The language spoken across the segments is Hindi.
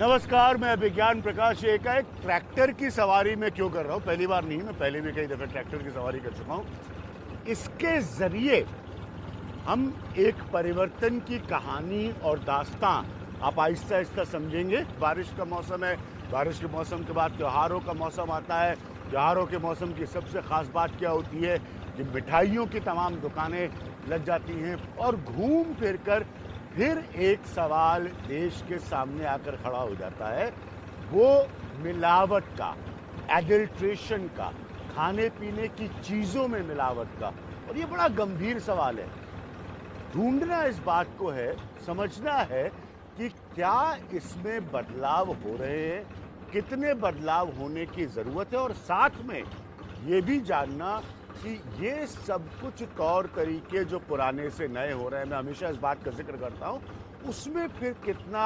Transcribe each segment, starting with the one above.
नमस्कार, मैं विज्ञान प्रकाश एकाएक ट्रैक्टर की सवारी में क्यों कर रहा हूँ। पहली बार नहीं, मैं पहले भी कई दफ़े ट्रैक्टर की सवारी कर चुका हूँ। इसके ज़रिए हम एक परिवर्तन की कहानी और दास्तां आप आहिस्ता आहिस्ता समझेंगे। बारिश का मौसम है, बारिश के मौसम के बाद त्योहारों का मौसम आता है। त्योहारों के मौसम की सबसे ख़ास बात क्या होती है कि मिठाइयों की तमाम दुकानें लग जाती हैं और घूम फिर कर फिर एक सवाल देश के सामने आकर खड़ा हो जाता है, वो मिलावट का, एडल्ट्रेशन का, खाने पीने की चीज़ों में मिलावट का। और ये बड़ा गंभीर सवाल है। ढूंढना इस बात को है, समझना है कि क्या इसमें बदलाव हो रहे हैं, कितने बदलाव होने की ज़रूरत है, और साथ में ये भी जानना कि ये सब कुछ तौर तरीके जो पुराने से नए हो रहे हैं, मैं हमेशा इस बात का जिक्र करता हूँ, उसमें फिर कितना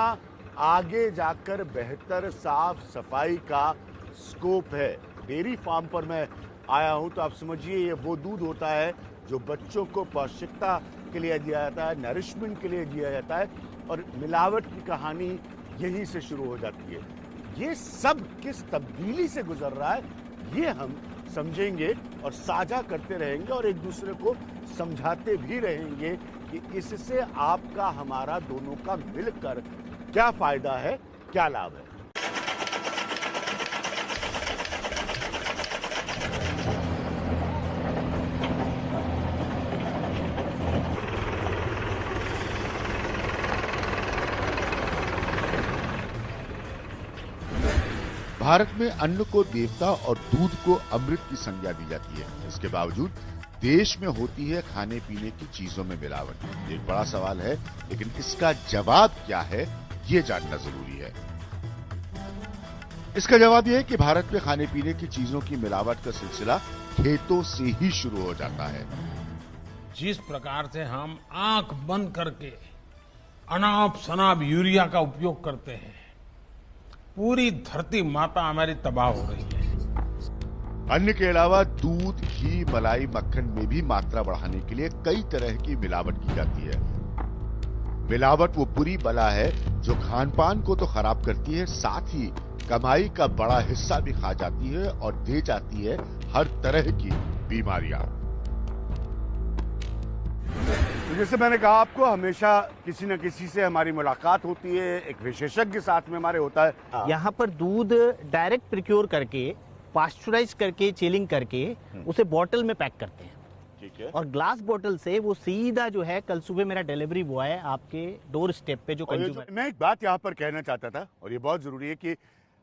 आगे जाकर बेहतर साफ सफाई का स्कोप है। डेयरी फार्म पर मैं आया हूँ तो आप समझिए ये वो दूध होता है जो बच्चों को पौष्टिकता के लिए दिया जाता है, नरिशमेंट के लिए दिया जाता है, और मिलावट की कहानी यहीं से शुरू हो जाती है। ये सब किस तब्दीली से गुजर रहा है, ये हम समझेंगे और साझा करते रहेंगे और एक दूसरे को समझाते भी रहेंगे कि इससे आपका हमारा दोनों का मिलकर क्या फायदा है, क्या लाभ है। भारत में अन्न को देवता और दूध को अमृत की संज्ञा दी जाती है। इसके बावजूद देश में होती है खाने पीने की चीजों में मिलावट। एक बड़ा सवाल है, लेकिन इसका जवाब क्या है, ये जानना जरूरी है। इसका जवाब यह है कि भारत में खाने पीने की चीजों की मिलावट का सिलसिला खेतों से ही शुरू हो जाता है। जिस प्रकार से हम आंख बंद करके अनाप शनाप यूरिया का उपयोग करते हैं, पूरी धरती माता हमारी तबाह हो रही है। अन्न के अलावा दूध, घी, मलाई, मक्खन में भी मात्रा बढ़ाने के लिए कई तरह की मिलावट की जाती है। मिलावट वो बुरी बला है जो खान पान को तो खराब करती है, साथ ही कमाई का बड़ा हिस्सा भी खा जाती है और दे जाती है हर तरह की बीमारियां। तो जैसे मैंने कहा आपको, हमेशा किसी न किसी से हमारी मुलाकात होती है, एक विशेषज्ञ साथ में हमारे होता है। यहाँ पर दूध डायरेक्ट प्रिक्योर करके, पास्चुराइज करके, चिलिंग करके उसे बॉटल में पैक करते हैं। ठीक है। और ग्लास बॉटल से वो सीधा जो है, कल सुबह मेरा डिलीवरी बॉय आपके डोर स्टेप पे जो कंज्यूमर। मैं एक बात यहाँ पर कहना चाहता था, और ये बहुत जरूरी है कि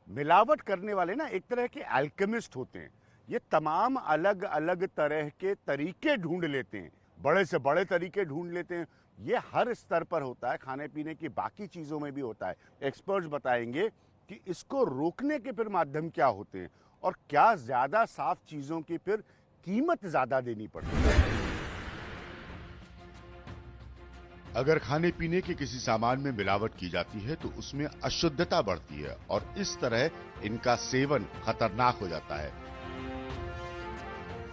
मिलावट करने वाले ना एक तरह के अल्केमिस्ट होते हैं। ये तमाम अलग अलग तरह के तरीके ढूंढ लेते हैं, बड़े से बड़े तरीके ढूंढ लेते हैं। ये हर स्तर पर होता है, खाने पीने की बाकी चीज़ों में भी होता है। एक्सपर्ट्स बताएंगे कि इसको रोकने के फिर माध्यम क्या होते हैं और क्या ज़्यादा साफ चीज़ों की फिर कीमत ज़्यादा देनी पड़ती है। अगर खाने पीने के किसी सामान में मिलावट की जाती है तो उसमें अशुद्धता बढ़ती है और इस तरह इनका सेवन खतरनाक हो जाता है।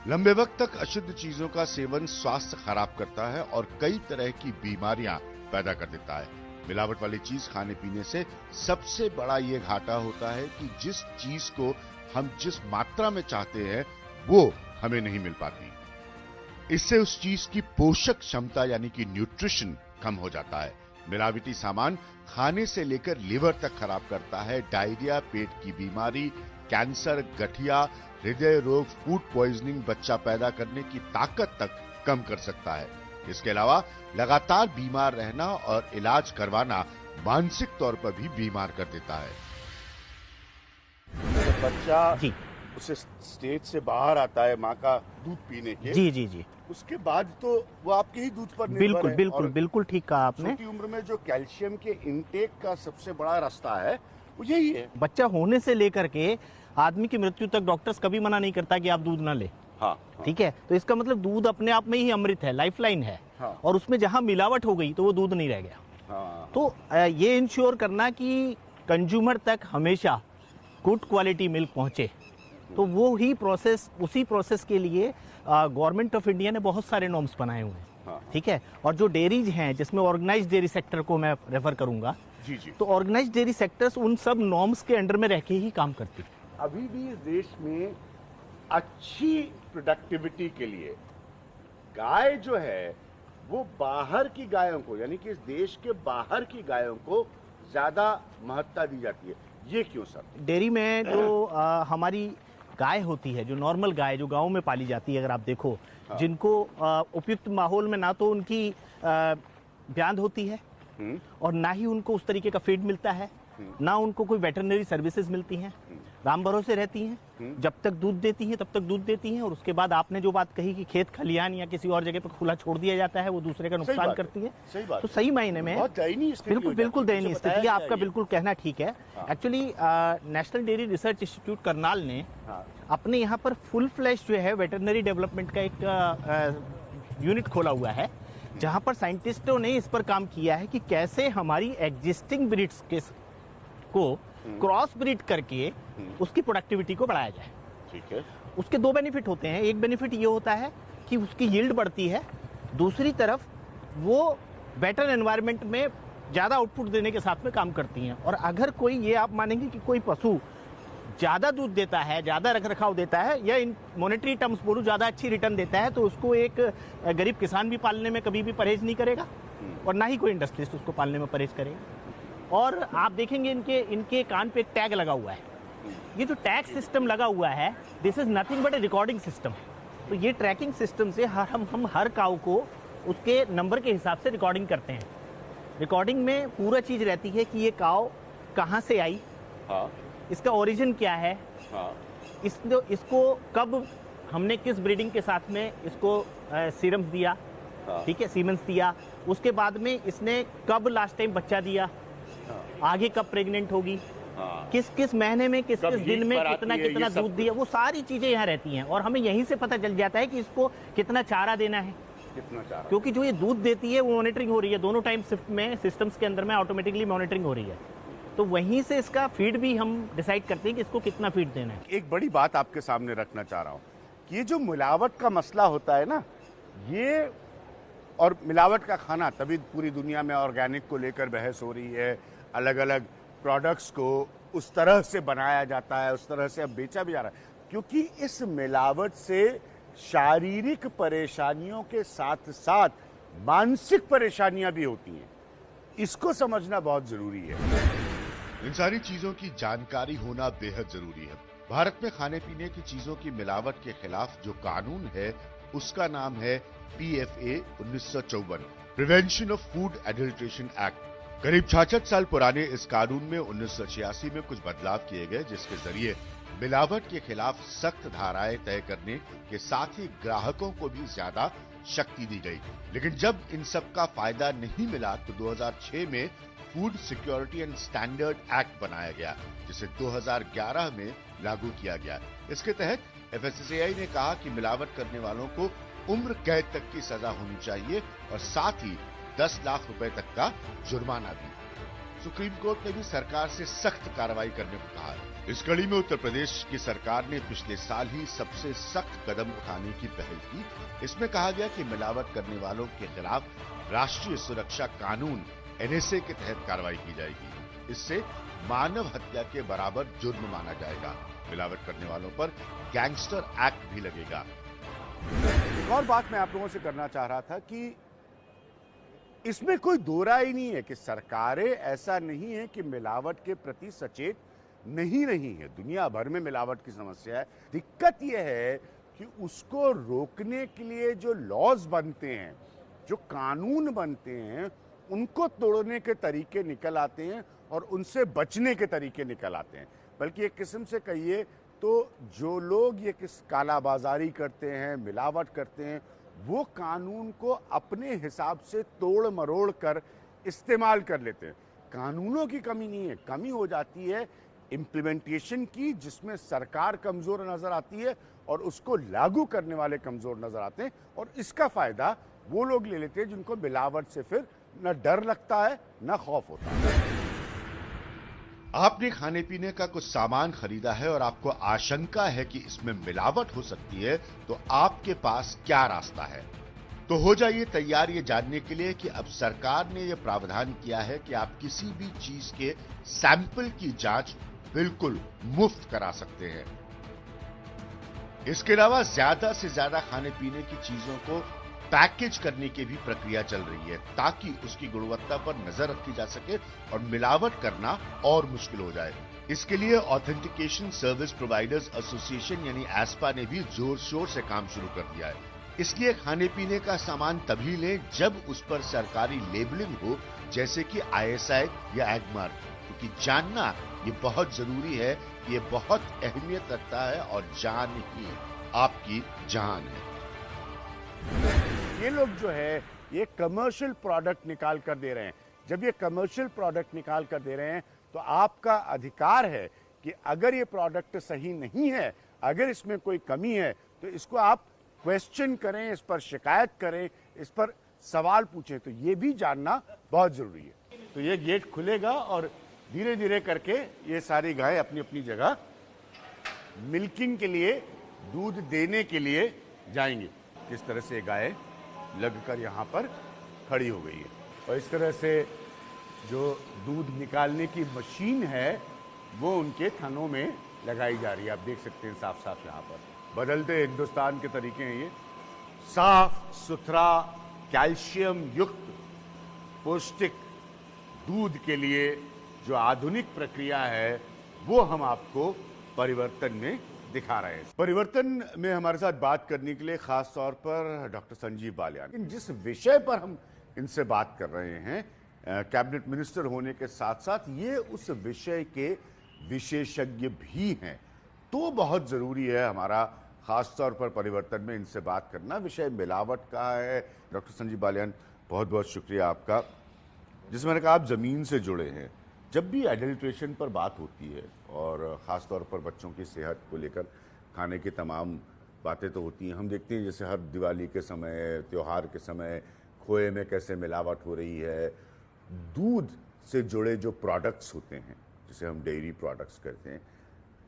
लंबे वक्त तक अशुद्ध चीजों का सेवन स्वास्थ्य खराब करता है और कई तरह की बीमारियां पैदा कर देता है। मिलावट वाली चीज खाने पीने से सबसे बड़ा ये घाटा होता है कि जिस चीज को हम जिस मात्रा में चाहते हैं वो हमें नहीं मिल पाती। इससे उस चीज की पोषक क्षमता यानी कि न्यूट्रिशन कम हो जाता है। मिलावटी सामान खाने से लेकर लिवर तक खराब करता है। डायरिया, पेट की बीमारी, कैंसर, गठिया, हृदय रोग, फूड पॉइजनिंग, बच्चा पैदा करने की ताकत तक कम कर सकता है। इसके अलावा लगातार बीमार रहना और इलाज करवाना मानसिक तौर पर भी बीमार कर देता है। जब बच्चा उस स्टेज से बाहर आता है माँ का दूध पीने के, जी, उसके बाद तो वो आपके ही दूध पर निर्भर बिल्कुल है। बिल्कुल और बिल्कुल ठीक कहा आपने। छोटी उम्र में जो कैल्शियम के इंटेक का सबसे बड़ा रास्ता है वो यही है। बच्चा होने से लेकर के आदमी की मृत्यु तक डॉक्टर्स कभी मना नहीं करता कि आप दूध ना ले। हाँ। ठीक है, तो इसका मतलब दूध अपने आप में ही अमृत है, लाइफलाइन है। हाँ। और उसमें जहां मिलावट हो गई तो वो दूध नहीं रह गया। हाँ। तो ये इंश्योर करना कि कंज्यूमर तक हमेशा गुड क्वालिटी मिल्क पहुंचे, तो वो ही प्रोसेस, उसी प्रोसेस के लिए गवर्नमेंट ऑफ इंडिया ने बहुत सारे नॉर्म्स बनाए हुए हैं। ठीक है, और जो डेयरीज हैं जिसमें ऑर्गेनाइज्ड डेयरी सेक्टर को मैं रेफर करूंगा, जी जी। तो ऑर्गेनाइज्ड डेयरी सेक्टर्स उन सब नॉर्म्स के अंडर में रह के ही काम करती है। अभी भी इस देश में अच्छी प्रोडक्टिविटी के लिए गाय जो है वो बाहर की गायों को, यानी कि इस देश के बाहर की गायों को ज्यादा महत्ता दी जाती है, ये क्यों सर? डेयरी में जो हमारी गाय होती है, जो नॉर्मल गाय जो गांव में पाली जाती है, अगर आप देखो, जिनको उपयुक्त माहौल में ना तो उनकी ब्यान होती है और ना ही उनको उस तरीके का फीड मिलता है, ना उनको कोई वेटरनरी सर्विसेज मिलती हैं, राम भरोसे रहती हैं, जब तक दूध देती हैं तब तक दूध देती हैं, और उसके बाद आपने जो बात कही कि खेत खलिहान या किसी और जगह पर खुला छोड़ दिया जाता है, वो दूसरे का नुकसान करती है। सही बात तो सही मायने में बहुत दयनीय स्थिति हो बिल्कुल जाती है। बिल्कुल दयनीय मुझे स्थिति है, बताया आपका गया बिल्कुल कहना ठीक है। Actually national dairy research institute Karnal ने अपने यहाँ पर फुल फ्लैश जो है वेटरनरी डेवलपमेंट का एक यूनिट खोला हुआ है, जहाँ पर साइंटिस्टों ने इस पर काम किया है कि कैसे हमारी एग्जिस्टिंग ब्रीड्स को क्रॉस ब्रीड करके उसकी प्रोडक्टिविटी को बढ़ाया जाए। ठीक है। उसके दो बेनिफिट होते हैं। एक बेनिफिट ये होता है कि उसकी यील्ड बढ़ती है, दूसरी तरफ वो बेटर एनवायरनमेंट में ज़्यादा आउटपुट देने के साथ में काम करती हैं। और अगर कोई, ये आप मानेंगे कि कोई पशु ज़्यादा दूध देता है, ज़्यादा रख रखाव देता है, या इन मॉनेटरी टर्म्स बोलूँ ज़्यादा अच्छी रिटर्न देता है, तो उसको एक गरीब किसान भी पालने में कभी भी परहेज नहीं करेगा और ना ही कोई इंडस्ट्रिस्ट उसको पालने में परहेज करेगा। और आप देखेंगे इनके कान पे एक टैग लगा हुआ है। ये जो टैग सिस्टम लगा हुआ है, this is nothing but A recording system. तो ये ट्रैकिंग सिस्टम से हम हर काऊ को उसके नंबर के हिसाब से रिकॉर्डिंग करते हैं। रिकॉर्डिंग में पूरा चीज रहती है कि ये काऊ कहाँ से आई, इसका ओरिजिन क्या है, इसको कब हमने किस ब्रीडिंग के साथ में इसको सीरम्स दिया, ठीक है, सीमेंस दिया, उसके बाद में इसने कब लास्ट टाइम बच्चा दिया, आगे कब प्रेग्नेंट होगी, किस किस महीने में किस किस दिन में कितना कितना दूध दिया, वो सारी चीजें यहाँ रहती हैं। और हमें यहीं से पता चल जाता है कि इसको कितना चारा देना है, कितना चारा, क्योंकि जो ये दूध देती है वो मॉनिटरिंग हो रही है, दोनों टाइम शिफ्ट में सिस्टम्स के अंदर में ऑटोमेटिकली मॉनिटरिंग हो रही है। तो वहीं से इसका फीड भी हम डिसाइड करते हैं कि इसको कितना फीड देना है। एक बड़ी बात आपके सामने रखना चाह रहा हूं कि ये जो मिलावट का मसला होता है ना, ये और मिलावट का खाना, तभी पूरी दुनिया में ऑर्गेनिक को लेकर बहस हो रही है, अलग अलग प्रोडक्ट्स को उस तरह से बनाया जाता है, उस तरह से अब बेचा भी जा रहा है, क्योंकि इस मिलावट से शारीरिक परेशानियों के साथ साथ मानसिक परेशानियां भी होती हैं। इसको समझना बहुत जरूरी है। इन सारी चीजों की जानकारी होना बेहद जरूरी है। भारत में खाने पीने की चीजों की मिलावट के खिलाफ जो कानून है उसका नाम है PFA 1954, prevention of food adulteration act. करीब 66 साल पुराने इस कानून में 1986 में कुछ बदलाव किए गए, जिसके जरिए मिलावट के खिलाफ सख्त धाराएं तय करने के साथ ही ग्राहकों को भी ज्यादा शक्ति दी गई। लेकिन जब इन सब का फायदा नहीं मिला तो 2006 में food security and standard act बनाया गया, जिसे 2011 में लागू किया गया। इसके तहत FSSAI ने कहा कि मिलावट करने वालों को उम्र कैद तक की सजा होनी चाहिए और साथ ही 10 लाख रुपए तक का जुर्माना भी। सुप्रीम कोर्ट ने भी सरकार से सख्त कार्रवाई करने को कहा है। इस कड़ी में उत्तर प्रदेश की सरकार ने पिछले साल ही सबसे सख्त कदम उठाने की पहल की। इसमें कहा गया कि मिलावट करने वालों के खिलाफ राष्ट्रीय सुरक्षा कानून NSA के तहत कार्रवाई की जाएगी। इससे मानव हत्या के बराबर जुर्म माना जाएगा। मिलावट करने वालों पर गैंगस्टर एक्ट भी लगेगा। एक और बात मैं आप लोगों से करना चाह रहा था कि इसमें कोई दो राय ही नहीं है कि सरकारें, ऐसा नहीं है कि मिलावट के प्रति सचेत नहीं रही है। दुनिया भर में मिलावट की समस्या है। दिक्कत यह है कि उसको रोकने के लिए जो लॉज बनते हैं, जो कानून बनते हैं, उनको तोड़ने के तरीके निकल आते हैं और उनसे बचने के तरीके निकल आते हैं। बल्कि एक किस्म से कहिए तो जो लोग ये कालाबाजारी करते हैं, मिलावट करते हैं, वो कानून को अपने हिसाब से तोड़ मरोड़ कर इस्तेमाल कर लेते हैं। कानूनों की कमी नहीं है, कमी हो जाती है इम्प्लीमेंटेशन की, जिसमें सरकार कमजोर नजर आती है और उसको लागू करने वाले कमजोर नजर आते हैं। और इसका फायदा वो लोग ले लेते हैं जिनको मिलावट से फिर न डर लगता है न खौफ होता है। आपने खाने पीने का कुछ सामान खरीदा है और आपको आशंका है कि इसमें मिलावट हो सकती है, तो आपके पास क्या रास्ता है? तो हो जाइए तैयार ये जानने के लिए कि अब सरकार ने यह प्रावधान किया है कि आप किसी भी चीज के सैंपल की जांच बिल्कुल मुफ्त करा सकते हैं। इसके अलावा ज्यादा से ज्यादा खाने पीने की चीजों को पैकेज करने की भी प्रक्रिया चल रही है ताकि उसकी गुणवत्ता पर नजर रखी जा सके और मिलावट करना और मुश्किल हो जाए। इसके लिए ऑथेंटिकेशन सर्विस प्रोवाइडर्स एसोसिएशन यानी एस्पा ने भी जोर शोर से काम शुरू कर दिया है। इसलिए खाने पीने का सामान तभी लें जब उस पर सरकारी लेबलिंग हो, जैसे कि ISI या एगमार्क, क्योंकि जानना ये बहुत जरूरी है। ये बहुत अहमियत रखता है और जान ही आपकी जान है। ये लोग जो है ये कमर्शियल प्रोडक्ट निकाल कर दे रहे हैं। जब ये कमर्शियल प्रोडक्ट निकाल कर दे रहे हैं तो आपका अधिकार है कि अगर ये प्रोडक्ट सही नहीं है, अगर इसमें कोई कमी है, तो इसको आप क्वेश्चन करें, इस पर शिकायत करें, इस पर सवाल पूछें। तो ये भी जानना बहुत जरूरी है। तो ये गेट खुलेगा और धीरे धीरे करके ये सारी गायें अपनी अपनी जगह मिल्किंग के लिए, दूध देने के लिए जाएंगी। किस तरह से गाय लगकर यहाँ पर खड़ी हो गई है और इस तरह से जो दूध निकालने की मशीन है वो उनके थनों में लगाई जा रही है। आप देख सकते हैं साफ साफ यहाँ पर। बदलते हिंदुस्तान के तरीके हैं ये। साफ सुथरा कैल्शियम युक्त पौष्टिक दूध के लिए जो आधुनिक प्रक्रिया है वो हम आपको परिवर्तन में दिखा रहे हैं। परिवर्तन में हमारे साथ बात करने के लिए खास तौर पर डॉक्टर संजीव बालियान। जिस विषय पर हम इनसे बात कर रहे हैं, कैबिनेट मिनिस्टर होने के साथ साथ ये उस विषय के विशेषज्ञ भी हैं, तो बहुत जरूरी है हमारा खास तौर पर परिवर्तन में इनसे बात करना। विषय मिलावट का है। डॉक्टर संजीव बालियान, बहुत बहुत शुक्रिया आपका। जिस मैंने कहा आप जमीन से जुड़े हैं, जब भी एडल्ट्रेशन पर बात होती है और ख़ास तौर पर बच्चों की सेहत को लेकर खाने की तमाम बातें तो होती हैं। हम देखते हैं जैसे हर दिवाली के समय, त्यौहार के समय खोए में कैसे मिलावट हो रही है। दूध से जुड़े जो प्रोडक्ट्स होते हैं, जिसे हम डेयरी प्रोडक्ट्स कहते हैं,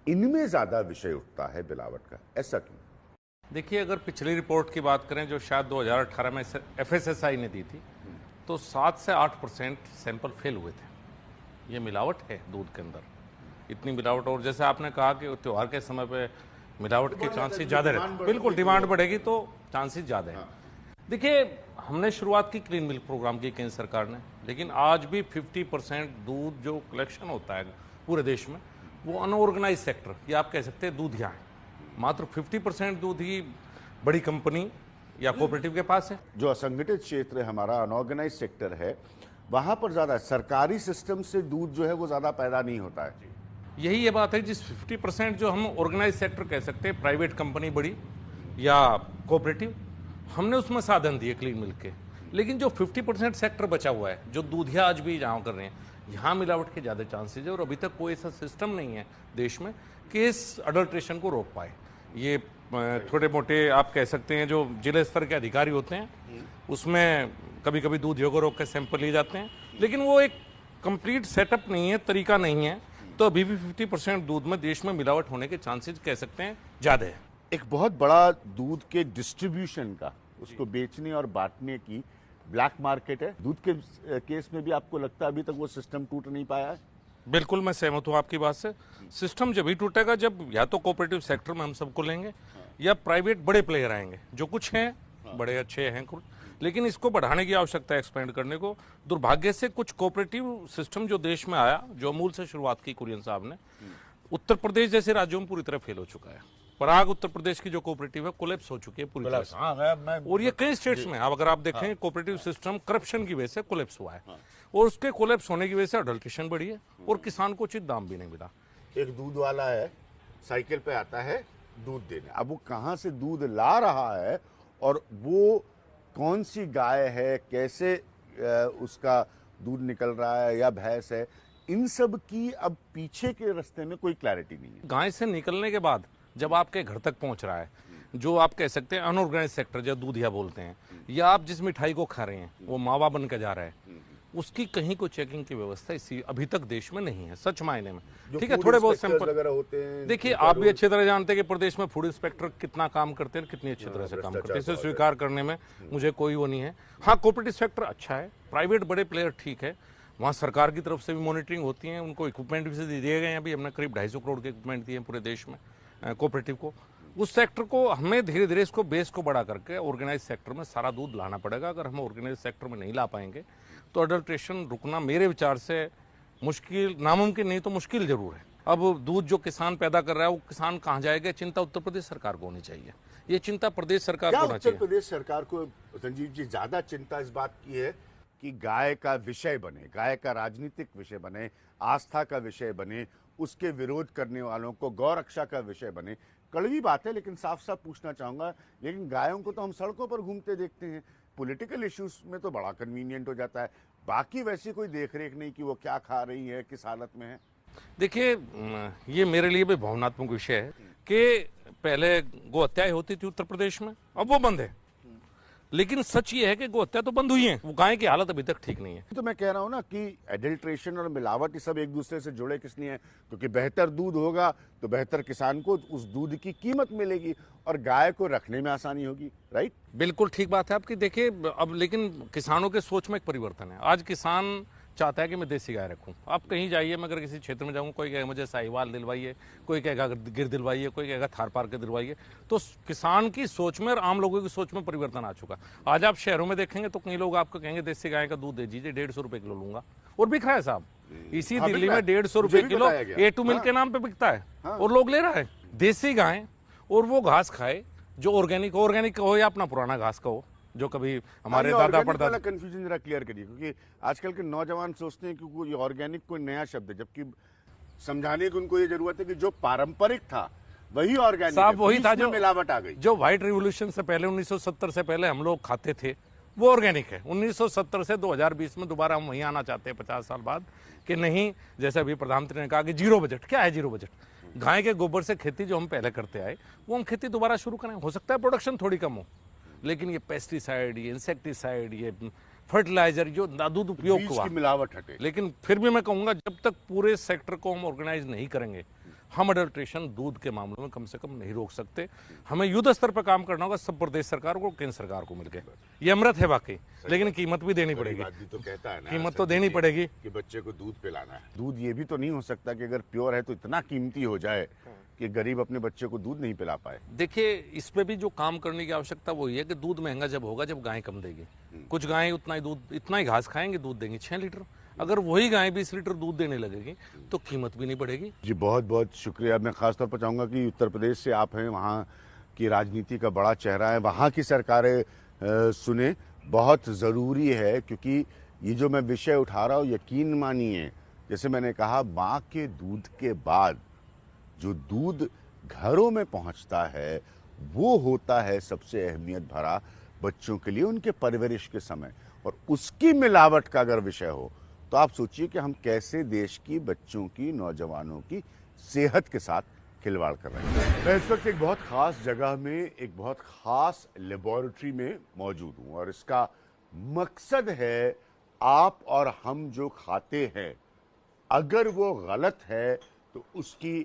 इनमें ज़्यादा विषय उठता है मिलावट का। ऐसा क्यों? देखिए, अगर पिछली रिपोर्ट की बात करें जो शायद 2018 में FSSAI ने दी थी, तो 7 से 8% सैंपल फेल हुए थे। ये मिलावट है दूध के अंदर, इतनी मिलावट। और जैसे आपने कहा कि त्यौहार के समय पे मिलावट के चांसेस ज़्यादा रहते, बिल्कुल डिमांड बढ़ेगी तो चांसेस ज़्यादा है। देखिए, हमने शुरुआत की क्लीन मिल्क प्रोग्राम की केंद्र सरकार ने, लेकिन आज भी 50% दूध जो कलेक्शन होता है पूरे देश में वो अनऑर्गेनाइज सेक्टर, या आप कह सकते हैं दूधिया है। मात्र 50% दूध ही बड़ी कंपनी या कोऑपरेटिव के पास है। जो असंगठित क्षेत्र है हमारा, अनऑर्गेनाइज सेक्टर है, वहां पर ज्यादा सरकारी सिस्टम से दूध जो है वो ज्यादा पैदा नहीं होता है। यही ये बात है, जिस 50% जो हम ऑर्गेनाइज सेक्टर कह सकते हैं, प्राइवेट कंपनी बड़ी या कोऑपरेटिव, हमने उसमें साधन दिए क्लीन मिल्क के। लेकिन जो 50% सेक्टर बचा हुआ है, जो दूधिया आज भी यहाँ कर रहे हैं, यहाँ मिलावट के ज़्यादा चांसेज है। और अभी तक कोई ऐसा सिस्टम नहीं है देश में कि इस अडल्ट्रेशन को रोक पाए। ये छोटे मोटे आप कह सकते हैं जो जिले स्तर के अधिकारी होते हैं, उसमें कभी कभी दूधियों को रोक के सैंपल लिए जाते हैं, लेकिन वो एक कंप्लीट सेटअप नहीं है, तरीका नहीं है। तो अभी भी 50% दूध में देश में मिलावट होने के चांसेस कह सकते हैं ज़्यादा है। एक बहुत बड़ा दूध के डिस्ट्रीब्यूशन का, उसको बेचने और बांटने की ब्लैक मार्केट है। दूध के केस में भी आपको लगता है अभी तक वो सिस्टम टूट नहीं पाया है? बिल्कुल, मैं सहमत हूँ आपकी बात से। सिस्टम जब ही टूटेगा जब या तो कोऑपरेटिव सेक्टर में हम सबको लेंगे या प्राइवेट बड़े प्लेयर आएंगे, जो कुछ हैं बड़े अच्छे हैं कुछ, लेकिन इसको बढ़ाने की आवश्यकता है, एक्सपेंड करने को। दुर्भाग्य से कुछ कोऑपरेटिव सिस्टम जो देश में आया, जो अमूल से शुरुआत की कुरियन साहब ने, उत्तर प्रदेश जैसे राज्यों में पूरी तरह फेल हो चुका है। पराग उत्तर प्रदेश की जो कोऑपरेटिव है कोलैप्स हो चुकी है पूरी तरह से। और ये कई स्टेट्स में, अब अगर आप देखें, कोऑपरेटिव सिस्टम करप्शन की वजह से कोलैप्स हुआ है। और उसके कोलैप्स होने की वजह से अडल्ट्रेशन बढ़ी है और किसान को उचित दाम भी नहीं मिला। एक दूध वाला है, साइकिल पे आता है दूध देने। अब वो कहाँ से दूध ला रहा है और वो कौन सी गाय है, कैसे उसका दूध निकल रहा है या भैंस है, इन सब की अब पीछे के रास्ते में कोई क्लैरिटी नहीं है। गाय से निकलने के बाद जब आपके घर तक पहुंच रहा है, जो आप कह सकते हैं अनऑर्गेनाइज सेक्टर, जो दूधिया बोलते हैं, या आप जिस मिठाई को खा रहे हैं वो मावा बन के जा रहा है, उसकी कहीं को चेकिंग की व्यवस्था इसी अभी तक देश में नहीं है, सच मायने में। जो ठीक है, food थोड़े बहुत inspectors सैंपल वगैरह होते हैं, देखिए, उनका आप भी रोल- अच्छी तरह जानते हैं कि प्रदेश में फूड इंस्पेक्टर कितना काम करते हैं, कितनी अच्छी तरह से काम करते हैं, इसे स्वीकार करने में मुझे कोई वो नहीं है। हाँ, कॉर्पोरेट सेक्टर अच्छा है, प्राइवेट बड़े प्लेयर ठीक है, वहाँ सरकार की तरफ से भी मॉनिटरिंग होती है, उनको इक्विपमेंट भी से दिए गए हैं। अभी हमने करीब 250 करोड़ के इक्विपमेंट दिए हैं पूरे देश में कोऑपरेटिव को। उस सेक्टर को हमें धीरे धीरे इसको बेस को बड़ा करके ऑर्गेनाइज सेक्टर में सारा दूध लाना पड़ेगा। अगर हम ऑर्गेनाइज सेक्टर में नहीं ला पाएंगे तो अडल्ट्रेशन रुकना मेरे विचार से मुश्किल, नामुमकिन नहीं तो मुश्किल जरूर है। अब दूध जो किसान पैदा कर रहा है वो किसान कहाँ जाएगा, चिंता उत्तर प्रदेश सरकार को होनी चाहिए। ये चिंता प्रदेश सरकार क्या को होना उत्तर चाहिए। प्रदेश सरकार को, संजीव जी, ज्यादा चिंता इस बात की है कि गाय का विषय बने, गाय का राजनीतिक विषय बने, आस्था का विषय बने, उसके विरोध करने वालों को गौरक्षा का विषय बने? कड़वी बात है, लेकिन साफ साफ पूछना चाहूंगा, लेकिन गायों को तो हम सड़कों पर घूमते देखते हैं, पॉलिटिकल इश्यूज में तो बड़ा कन्वीनियंट हो जाता है, बाकी वैसी कोई देखरेख नहीं कि वो क्या खा रही है, किस हालत में है। देखिए, ये मेरे लिए भी भावनात्मक विषय है कि पहले गौ हत्याएं होती थी उत्तर प्रदेश में, अब वो बंद है। लेकिन सच ये है कि गौ हत्या तो बंद हुई है, वो गाय की हालत अभी तक ठीक नहीं है। तो मैं कह रहा हूं ना कि एडल्ट्रेशन और मिलावट ये सब एक दूसरे से जुड़े किस लिए हैं, क्योंकि बेहतर दूध होगा तो बेहतर किसान को उस दूध की कीमत मिलेगी और गाय को रखने में आसानी होगी, राइट? बिल्कुल ठीक बात है आपकी। देखिए, अब लेकिन किसानों के सोच में एक परिवर्तन है। आज किसान चाहता है कि मैं देसी गाय रखूं। आप कहीं जाइए, मैं अगर किसी क्षेत्र में जाऊं, कोई कहेगा मुझे साहिवाल दिलवाइए, कोई कहेगा गिर दिलवाइए, कोई कहेगा थार पार के दिलवाइए। तो किसान की सोच में और आम लोगों की सोच में परिवर्तन आ चुका। आज आप शहरों में देखेंगे तो कई लोग आपको कहेंगे देसी गाय का दूध दे दीजिए, 150 रुपए किलो लूंगा। और बिक रहा है साहब, इसी हाँ, दिल्ली बिक रहा में है। 150 रुपए मुझे भी किलो बताया गया। A2 मिल्क के नाम पे बिकता है और लोग ले रहा है देसी गाय। और वो घास खाए जो ऑर्गेनिक हो या अपना पुराना घास का हो, जो कभी हमारे दादा परदादा। कंफ्यूजन जरा क्लियर करिए, क्योंकि आजकल के नौजवान सोचते हैं कि ये ऑर्गेनिक कोई नया शब्द है, जबकि समझाने की उनको ये जरूरत है कि जो पारंपरिक था वही ऑर्गेनिक साहब है, वही बीच था में जो मिलावट आ गई। जो व्हाइट रिवॉल्यूशन से पहले 1970 से पहले हम लोग खाते थे वो ऑर्गेनिक है। 1970 से 2020 में दोबारा हम वहीं आना चाहते हैं 50 साल बाद कि नहीं, जैसे अभी प्रधानमंत्री ने कहा कि जीरो बजट। क्या है जीरो बजट? गाय के गोबर से खेती जो हम पहले करते आए वो हम खेती दोबारा शुरू करें। हो सकता है प्रोडक्शन थोड़ी कम हो, लेकिन ये पेस्टिसाइड, ये इंसेक्टिसाइड, ये फर्टिलाइजर जो नादुद उपयोग बीच हुआ, की मिलावट हटे। लेकिन फिर भी मैं कहूंगा जब तक पूरे सेक्टर को हम ऑर्गेनाइज नहीं करेंगे, हम अडल्ट्रेशन दूध के मामलों में कम से कम नहीं रोक सकते। हमें युद्ध स्तर पर काम करना होगा, सब प्रदेश सरकार को, केंद्र सरकार को मिलकर। ये अमृत है वाकई, लेकिन कीमत भी देनी पड़ेगी। आदमी तो कहता है ना, कीमत तो देनी पड़ेगी कि बच्चे को दूध पिलाना है। दूध ये भी तो नहीं हो सकता कि अगर प्योर है तो इतना कीमती हो जाए कि गरीब अपने बच्चे को दूध नहीं पिला पाए। देखिए, इस पे भी जो काम करने की आवश्यकता वो ये है कि दूध महंगा जब होगा जब गाय कम देगी। कुछ गायें उतना ही दूध, इतना ही घास खाएंगे, दूध देंगी 6 लीटर। अगर वही गाय 20 लीटर दूध देने लगेगी तो कीमत भी नहीं बढ़ेगी। जी बहुत बहुत शुक्रिया। मैं खासतौर पर चाहूँगा कि उत्तर प्रदेश से आप हैं, वहाँ की राजनीति का बड़ा चेहरा है, वहाँ की सरकारें सुने, बहुत ज़रूरी है। क्योंकि ये जो मैं विषय उठा रहा हूँ, यकीन मानिए, जैसे मैंने कहा, माँ के दूध के बाद जो दूध घरों में पहुँचता है वो होता है सबसे अहमियत भरा बच्चों के लिए, उनके परवरिश के समय। और उसकी मिलावट का अगर विषय हो तो आप सोचिए कि हम कैसे देश की बच्चों की, नौजवानों की सेहत के साथ खिलवाड़ कर रहे हैं। मैं इस वक्त एक बहुत खास जगह में, एक बहुत खास लेबोरेटरी में मौजूद हूँ और इसका मकसद है आप और हम जो खाते हैं, अगर वो गलत है तो उसकी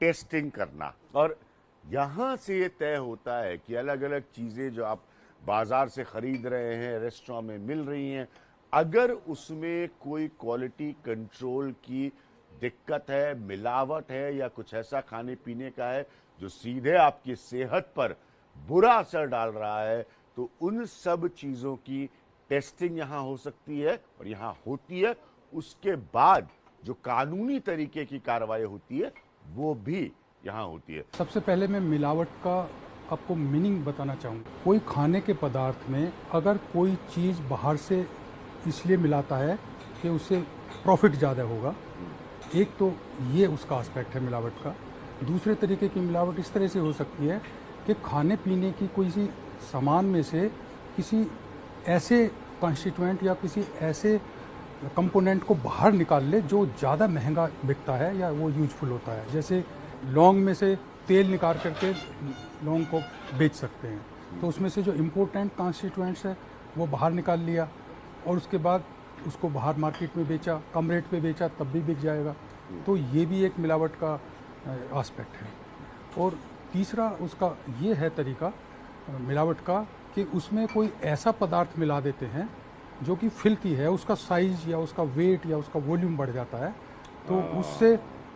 टेस्टिंग करना। और यहाँ से ये तय होता है कि अलग अलग चीज़ें जो आप बाजार से खरीद रहे हैं, रेस्टोरेंट में मिल रही हैं, अगर उसमें कोई क्वालिटी कंट्रोल की दिक्कत है, मिलावट है या कुछ ऐसा खाने पीने का है जो सीधे आपकी सेहत पर बुरा असर डाल रहा है, तो उन सब चीज़ों की टेस्टिंग यहाँ हो सकती है और यहाँ होती है। उसके बाद जो कानूनी तरीके की कार्रवाई होती है वो भी यहाँ होती है। सबसे पहले मैं मिलावट का आपको मीनिंग बताना चाहूँगा। कोई खाने के पदार्थ में अगर कोई चीज़ बाहर से इसलिए मिलाता है कि उससे प्रॉफिट ज़्यादा होगा, एक तो ये उसका एस्पेक्ट है मिलावट का। दूसरे तरीके की मिलावट इस तरह से हो सकती है कि खाने पीने की कोई सी सामान में से किसी ऐसे कॉन्स्टिट्यूएंट या किसी ऐसे कंपोनेंट को बाहर निकाल ले जो ज़्यादा महंगा बिकता है या वो यूजफुल होता है। जैसे लौंग में से तेल निकाल करके लौंग को बेच सकते हैं, तो उसमें से जो इम्पोर्टेंट कॉन्स्टिट्यूएंट्स है वो बाहर निकाल लिया और उसके बाद उसको बाहर मार्केट में बेचा, कम रेट पे बेचा, तब भी बिक जाएगा। तो ये भी एक मिलावट का एस्पेक्ट है। और तीसरा उसका ये है तरीका मिलावट का कि उसमें कोई ऐसा पदार्थ मिला देते हैं जो कि फिल्थी है, उसका साइज या उसका वेट या उसका वॉल्यूम बढ़ जाता है, तो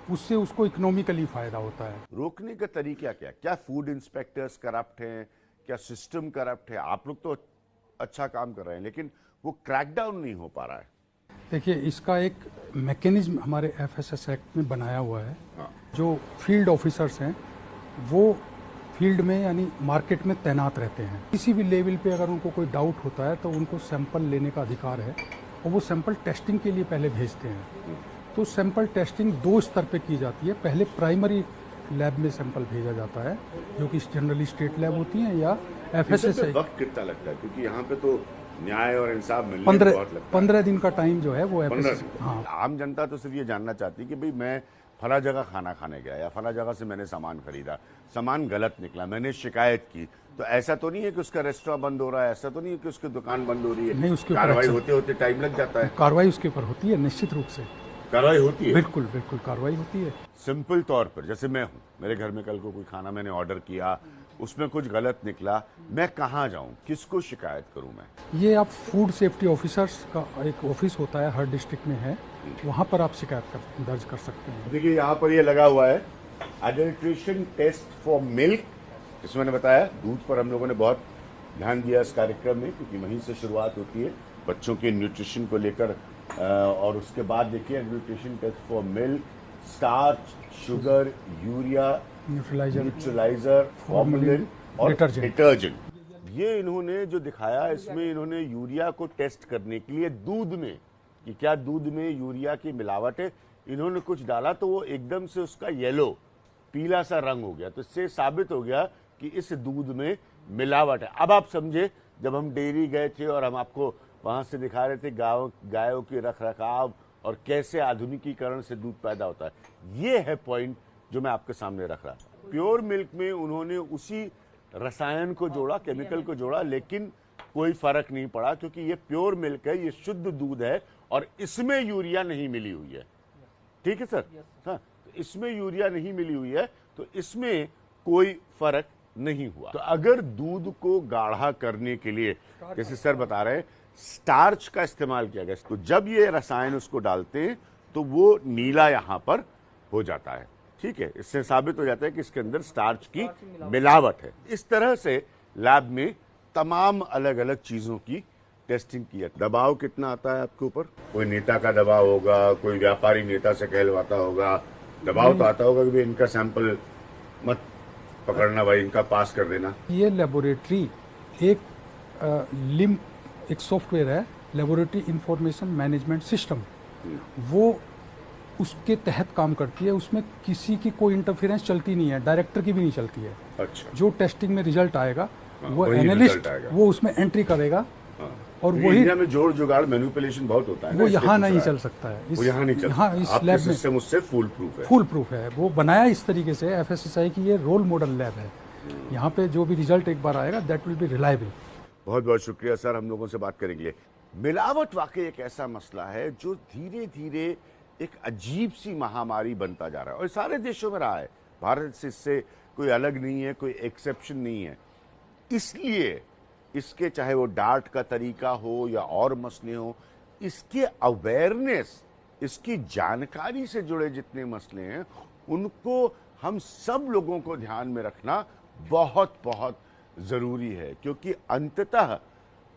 उससे उसको इकोनॉमिकली फ़ायदा होता है। रोकने का तरीका क्या? क्या फूड इंस्पेक्टर्स करप्ट हैं? क्या सिस्टम करप्ट है? आप लोग तो अच्छा काम कर रहे हैं, लेकिन वो क्रैकडाउन नहीं हो पा रहा है। देखिए, इसका एक मैकेनिज्म हमारे एफएसएस एक्ट में बनाया हुआ है। जो फील्ड ऑफिसर्स हैं वो फील्ड में यानी मार्केट में तैनात रहते हैं। किसी भी लेवल पे अगर उनको कोई डाउट होता है तो उनको सैंपल लेने का अधिकार है और वो सैंपल टेस्टिंग के लिए पहले भेजते हैं। तो सैंपल टेस्टिंग 2 स्तर पे की जाती है। पहले प्राइमरी लैब में सैंपल भेजा जाता है जो कि जनरली स्टेट लैब होती हैं या एफएसएसआई। वक्त कितना लगता है? क्योंकि यहाँ पे तो न्याय और इंसाफ मिलने में बहुत लगता है। 15 दिन का टाइम जो है वो 15 दिन। हाँ। आम जनता तो सिर्फ ये जानना चाहती है कि भाई मैं फला जगह खाना खाने गया या फला जगह से मैंने सामान खरीदा, सामान गलत निकला, मैंने शिकायत की, तो ऐसा तो नहीं है कि उसका रेस्टोरेंट बंद हो रहा है, ऐसा तो नहीं है कि उसकी दुकान बंद हो रही है? नहीं, उसके ऊपर कार्रवाई होते होते टाइम लग जाता है। कार्रवाई उसके ऊपर होती है, निश्चित रूप से कार्रवाई होती है। बिल्कुल बिल्कुल कार्रवाई होती है। सिंपल तौर पर जैसे मैं हूँ, मेरे घर में कल को कोई खाना मैंने ऑर्डर किया, उसमें कुछ गलत निकला, मैं कहाँ जाऊँ, किसको शिकायत करूँ मैं? ये आप फूड सेफ्टी ऑफिसर्स का एक ऑफिस होता है, हर डिस्ट्रिक्ट में है, वहाँ पर आप शिकायत दर्ज कर सकते हैं। देखिए यहाँ पर ये लगा हुआ है एडल्ट्रेशन टेस्ट फॉर मिल्क। इसमें मैंने बताया दूध पर हम लोगों ने बहुत ध्यान दिया इस कार्यक्रम में, क्योंकि वहीं से शुरुआत होती है बच्चों के न्यूट्रिशन को लेकर। और उसके बाद देखिए adulteration test for milk, starch, sugar, urea, neutralizer, formalin और डिटर्जेंट। ये इन्होंने जो दिखाया, इसमें इन्होंने यूरिया को टेस्ट करने के लिए दूध में कि क्या दूध में यूरिया की मिलावट है, इन्होंने कुछ डाला तो वो एकदम से उसका येलो पीला सा रंग हो गया। तो इससे साबित हो गया कि इस दूध में मिलावट है। अब आप समझे, जब हम डेयरी गए थे और हम आपको वहां से दिखा रहे थे गायों के रख रखाव और कैसे आधुनिकीकरण से दूध पैदा होता है, ये है पॉइंट जो मैं आपके सामने रख रहा था। प्योर मिल्क में उन्होंने उसी रसायन को जोड़ा, केमिकल को जोड़ा, लेकिन कोई फर्क नहीं पड़ा, क्योंकि ये प्योर मिल्क है, ये शुद्ध दूध है और इसमें यूरिया नहीं मिली हुई है। ठीक है सर? हाँ, तो इसमें यूरिया नहीं मिली हुई है, तो इसमें कोई फर्क नहीं हुआ। तो अगर दूध को गाढ़ा करने के लिए, जैसे सर बता रहे हैं, स्टार्च का इस्तेमाल किया गया, तो जब ये रसायन उसको डालते हैं तो वो नीला यहां पर हो जाता है। ठीक है, इससे साबित हो जाता है कि इसके अंदर स्टार्च की मिलावट है। इस तरह से लैब में तमाम अलग अलग चीजों की टेस्टिंग किया। दबाव कितना आता है आपके ऊपर? कोई नेता का दबाव होगा, कोई व्यापारी नेता से कहलवाता होगा, दबाव तो आता होगा कि भाई इनका सैंपल मत पकड़ना, भाई इनका पास कर देना। ये लेबोरेटरी एक सॉफ्टवेयर है, लेबोरेटरी इंफॉर्मेशन मैनेजमेंट सिस्टम, वो उसके तहत काम करती है। उसमें किसी की कोई इंटरफेरेंस चलती नहीं है, डायरेक्टर की भी नहीं चलती है। अच्छा। जो टेस्टिंग में रिजल्ट आएगा वो वही एनालिस्ट result आएगा। वो उसमें एंट्री करेगा और क्योंकि वही इंडिया में जोड़ जुगाड़ मैनिपुलेशन बहुत होता है ना, वो इसलिए यहाँ पूछ नहीं रहा चल है। सकता है। वो यहाँ नहीं चल यहाँ सकता। इस आपके लैब में सिस्टम उससे फुल प्रूफ है। फुल प्रूफ है। वो बनाया इस तरीके से एफएसएसआई की ये रोल मॉडल लैब है। यहाँ पे जो भी रिजल्ट एक बार आएगा दैट विल बी रिलायबल। बहुत बहुत शुक्रिया सर, हम लोगों से बात करेंगे। मिलावट वाकई एक ऐसा मसला है जो धीरे धीरे एक अजीब सी महामारी बनता जा रहा है और सारे देशों में रहा है। भारत से इससे कोई अलग नहीं है, कोई एक्सेप्शन नहीं है। इसलिए इसके चाहे वो डांट का तरीका हो या और मसले हो, इसके अवेयरनेस, इसकी जानकारी से जुड़े जितने मसले हैं उनको हम सब लोगों को ध्यान में रखना बहुत बहुत जरूरी है। क्योंकि अंततः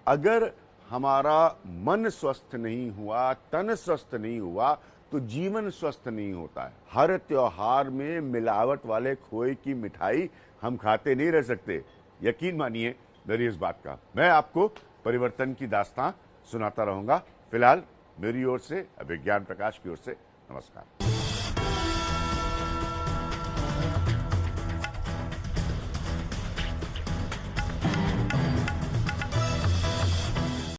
अगर हमारा मन स्वस्थ नहीं हुआ, तन स्वस्थ नहीं हुआ, तो जीवन स्वस्थ नहीं होता है। हर त्योहार में मिलावट वाले खोए की मिठाई हम खाते नहीं रह सकते, यकीन मानिए मेरी इस बात का। मैं आपको परिवर्तन की दास्तां सुनाता रहूंगा। फिलहाल मेरी ओर से, विज्ञान प्रकाश की ओर से नमस्कार।